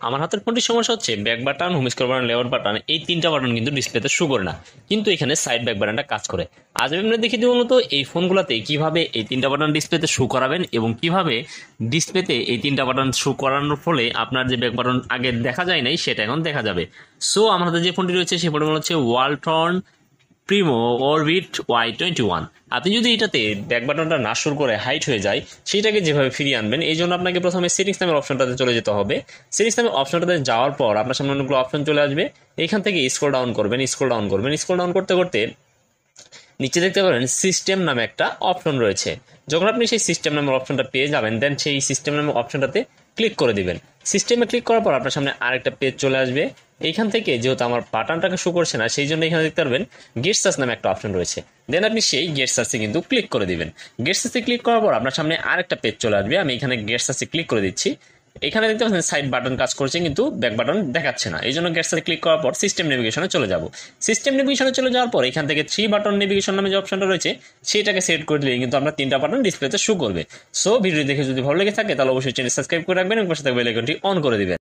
আমার হাতের ফোনটির সমস্যা হচ্ছে back button, home scroll button, left button, এই তিনটা বাটন কিন্তু ডিসপ্লেতে শো করে না, কিন্তু এখানে সাইড ব্যাক বাটনটা কাজ করে। আজ আমি আপনাদের দেখিয়ে দিব মূলত এই ফোনগুলোতে কিভাবে এই তিনটা বাটন ডিসপ্লেতে শো করাবেন এবং কিভাবে ডিসপ্লেতে এই তিনটা বাটন শো করানোর ফলে আপনার যে ব্যাক বাটন আগে দেখা যায় নাই সেটা এখন দেখা যাবে। সো আমার হাতে যে ফোনটি রয়েছে সেই ফোনটি হচ্ছে ওয়ালটন প্রিমো অরবিট Y21। আপনি যদি এটাতে ব্যাক বাটনটা না শুরু করে হাইট হয়ে যায়, সেইটাকে যেভাবে ফিরিয়ে আনবেন, এই জন্য আপনাকে প্রথমে সেটিংস নামের অপশনটাতে চলে যেতে হবে। সেটিংস নামের অপশনটাতে যাওয়ার পর আপনার সামনে অনেকগুলো অপশন চলে আসবে। এইখান থেকে স্ক্রল ডাউন করবেন, স্ক্রল ডাউন করবেন, স্ক্রল ডাউন করতে করতে নিচে দেখতে পারেন সিস্টেম নামে একটা অপশন রয়েছে। যখন আপনি সেই সিস্টেম নামের অপশনটা পেয়ে যাবেন, দেন সেই সিস্টেম নামের অপশনটাতে ক্লিক করে দিবেন। সিস্টেমে ক্লিক করার পর আপনার সামনে আরেকটা পেজ চলে আসবে। এইখান থেকে যেহেতু আমার বাটনটাকে শো করছে না, সেই জন্য এখানে দেখতে পারবেন গেট সার্চ নামে একটা অপশন রয়েছে। দেন আপনি সেই গেট সার্চে কিন্তু ক্লিক করে দিবেন। গেট সার্চে ক্লিক করার পর আপনার সামনে আরেকটা পেজ চলে আসবে। আমি এখানে গেট সার্চে ক্লিক করে দিচ্ছি। এখানে দেখতে পাচ্ছেন সাইড বাটন কাজ করছে কিন্তু ব্যাক বাটন দেখাচ্ছে না, এই জন্য গেট সার্চে ক্লিক করার পর সিস্টেম নেভিগেশনে চলে যাব। সিস্টেম নেভিগেশনে চলে যাওয়ার পর এখান থেকে 3 বাটন নেভিগেশন নামে যে অপশনটা রয়েছে সেটাকে সেট করে দিলে কিন্তু আমরা 3টা বাটন ডিসপ্লেতে শো করবে। সো ভিডিও দেখে যদি ভালো লেগে থাকে তাহলে অবশ্যই চ্যানেল সাবস্ক্রাইব করে রাখবেন এবং পাশে থাকা বেল আইকনটি অন করে দিবেন।